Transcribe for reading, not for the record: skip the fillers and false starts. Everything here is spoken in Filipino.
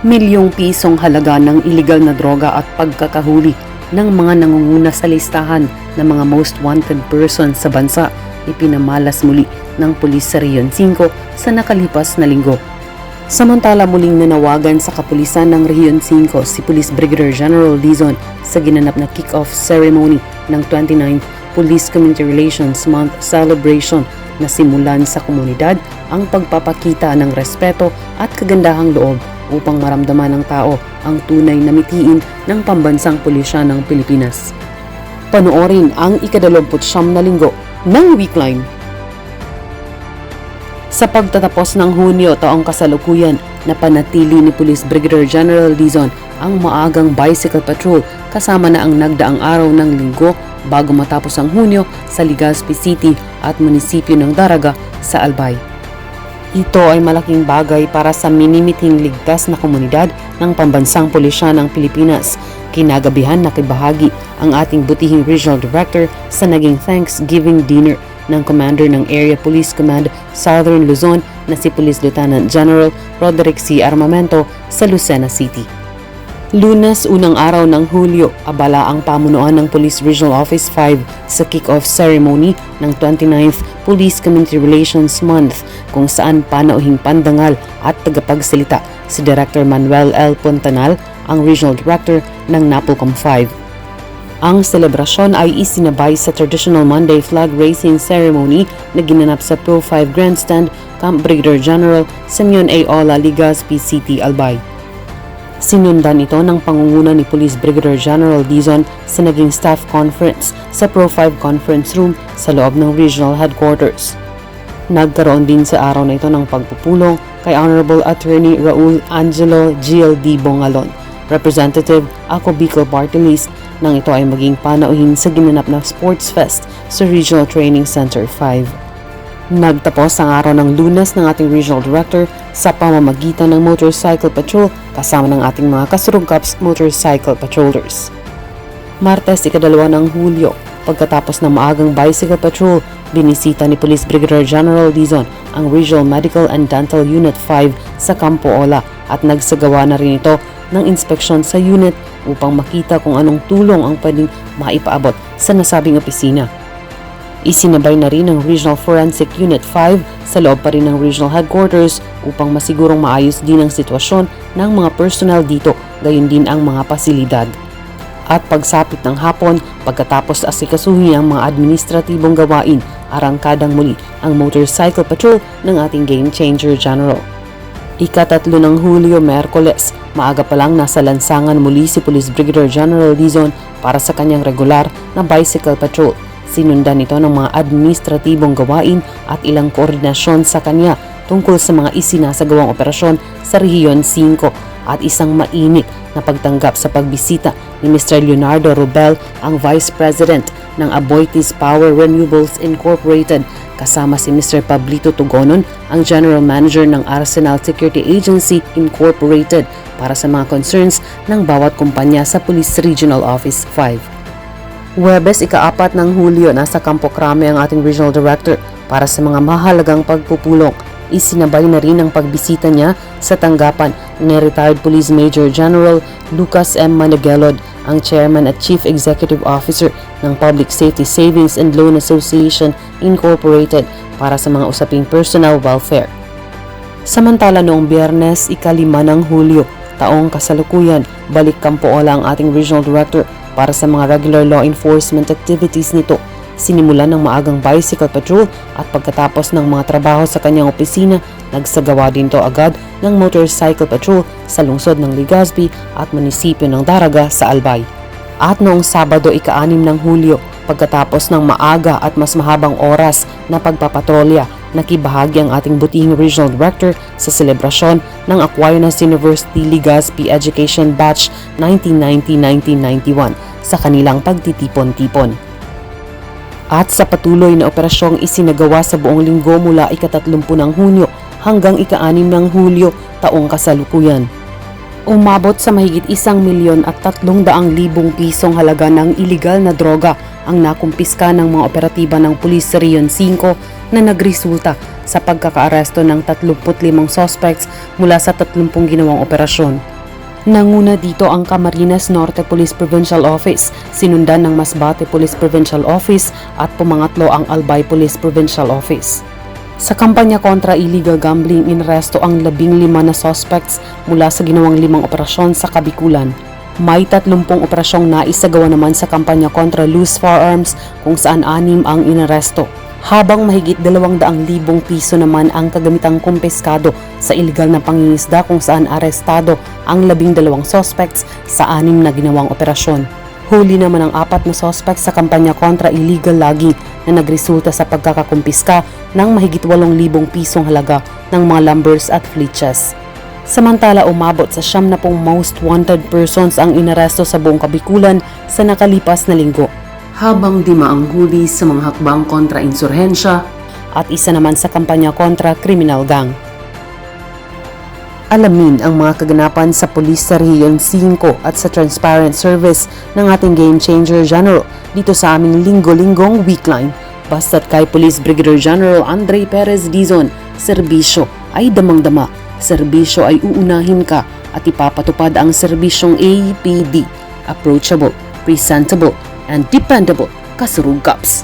Milyong pisong halaga ng iligal na droga at pagkakahuli ng mga nangunguna sa listahan ng mga most wanted persons sa bansa ipinamalas muli ng pulis sa Region 5 sa nakalipas na linggo. Samantala muling nanawagan sa kapulisan ng Region 5 si Police Brigadier General Dizon sa ginanap na kick-off ceremony ng 29th Police Community Relations Month celebration na simulan sa komunidad ang pagpapakita ng respeto at kagandahang loob upang maramdaman ng tao ang tunay na mitiin ng pambansang pulisya ng Pilipinas. Panoorin ang ika-29 na linggo ng Weekline. Sa pagtatapos ng Hunyo taong kasalukuyan, napanatili ni Police Brigadier General Dizon ang maagang bicycle patrol kasama na ang nagdaang araw ng linggo bago matapos ang Hunyo sa Legazpi City at munisipyo ng Daraga sa Albay. Ito ay malaking bagay para sa minimiting ligtas na komunidad ng pambansang pulisya ng Pilipinas. Kinagabihan nakibahagi ang ating butihing Regional Director sa naging Thanksgiving dinner ng Commander ng Area Police Command Southern Luzon na si Police Lieutenant General Roderick C. Armamento sa Lucena City. Lunes, unang araw ng Hulyo, abala ang pamunuan ng Police Regional Office 5 sa kick-off ceremony ng 29th Police Community Relations Month kung saan panauhing pandangal at tagapagsalita si Director Manuel L. Puntanal, ang Regional Director ng NAPOLCOM 5. Ang selebrasyon ay isinabay sa traditional Monday flag raising ceremony na ginanap sa Pro 5 Grandstand, Camp Brigadier General Simeon A. Ola, Legazpi City, Albay. Sinundan ito ng pangunguna ni Police Brigadier General Dizon sa naging staff conference sa Pro 5 Conference Room sa loob ng Regional Headquarters. Nagkaroon din sa araw na ito ng pagpupulong kay Honorable Attorney Raul Angelo GLD Bongalon, Representative Ako Bicol Party List, nang ito ay maging panauhin sa ginanap na Sports Fest sa Regional Training Center 5. Nagtapos ang araw ng Lunes ng ating Regional Director sa pamamagitan ng motorcycle patrol kasama ng ating mga kasurugkaps motorcycle patrollers. Martes, ika-2 ng Hulyo, pagkatapos ng maagang bicycle patrol, binisita ni Police Brigadier General Dizon ang Regional Medical and Dental Unit 5 sa Campo Ola at nagsagawa na rin ito ng inspeksyon sa unit upang makita kung anong tulong ang pwedeng maipaabot sa nasabing opisina. Isinabay na rin ng Regional Forensic Unit 5 sa loob pa rin ng Regional Headquarters upang masigurong maayos din ang sitwasyon ng mga personnel dito, gayon din ang mga pasilidad. At pagsapit ng hapon, pagkatapos asikasuhin ang mga administratibong gawain, arangkadang muli ang motorcycle patrol ng ating Game Changer General. Ika-3 ng Hulyo, Miyerkules, maaga pa lang nasa lansangan muli si Police Brigadier General Dizon para sa kanyang regular na bicycle patrol. Sinundan ito ng mga administratibong gawain at ilang koordinasyon sa kanya tungkol sa mga isinasagawang operasyon sa Region 5 at isang mainit na pagtanggap sa pagbisita ni Mr. Leonardo Robel, ang Vice President ng Aboitiz Power Renewables Incorporated, kasama si Mr. Pablito Tugonon, ang General Manager ng Arsenal Security Agency Incorporated, para sa mga concerns ng bawat kumpanya sa Police Regional Office 5. Huwebes, ika-4 ng Hulyo, nasa Campo Crame ang ating Regional Director para sa mga mahalagang pagpupulong. Isinabay na rin ang pagbisita niya sa tanggapan ni Retired Police Major General Lucas M. Managelod, ang Chairman at Chief Executive Officer ng Public Safety Savings and Loan Association Incorporated, para sa mga usaping personal welfare. Samantala noong Biyernes, ika-5 ng Hulyo, taong kasalukuyan, balik Campo Ola ang ating Regional Director para sa mga regular law enforcement activities nito. Sinimulan ng maagang bicycle patrol at pagkatapos ng mga trabaho sa kanyang opisina, nagsagawa din to agad ng motorcycle patrol sa lungsod ng Legazpi at munisipyo ng Daraga sa Albay. At noong Sabado, ika-6 ng Hulyo, pagkatapos ng maaga at mas mahabang oras na pagpapatrolya, nakibahagi ang ating butihing Regional Director sa selebrasyon ng Aquinas University Legazpi Education Batch 1990-1991 sa kanilang pagtitipon-tipon. At sa patuloy na operasyong isinagawa sa buong linggo mula ika-30 ng Hunyo hanggang ika-6 ng Hulyo taong kasalukuyan, umabot sa mahigit 1,300,000 pisong halaga ng iligal na droga ang nakumpiska ng mga operatiba ng pulis sa Region 5 na nagresulta sa pagkakaaresto ng 35 suspects mula sa 30 ginawang operasyon. Nanguna dito ang Camarines Norte Police Provincial Office, sinundan ng Masbate Police Provincial Office at pumangatlo ang Albay Police Provincial Office. Sa kampanya kontra illegal gambling, inaresto ang 15 na suspects mula sa ginawang 5 operasyon sa Kabikulan. May 30 operasyong naisagawa naman sa kampanya kontra loose firearms kung saan 6 ang inaresto. Habang mahigit 200,000 piso naman ang kagamitang kumpiskado sa iligal na pangingisda kung saan arestado ang 12 suspects sa 6 na ginawang operasyon. Huli naman ang 4 na suspects sa kampanya kontra illegal logging na nagresulta sa pagkakakumpiska ng mahigit 8,000 pisong halaga ng mga lumbers at flechas. Samantala, umabot sa 70 most wanted persons ang inaresto sa buong Kabikulan sa nakalipas na linggo. Habang 5 ang huli sa mga hakbang kontra insurhensya at 1 naman sa kampanya kontra criminal gang. Alamin ang mga kaganapan sa Police sa Region 5 at sa Transparent Service ng ating Game Changer General dito sa aming linggo-linggong weekline. Basta't kay Police Brigadier General Andre Perez Dizon, serbisyo ay damang-dama, serbisyo ay uunahin ka at ipapatupad ang serbisyong APD, approachable, presentable, and dependable kasurug cops.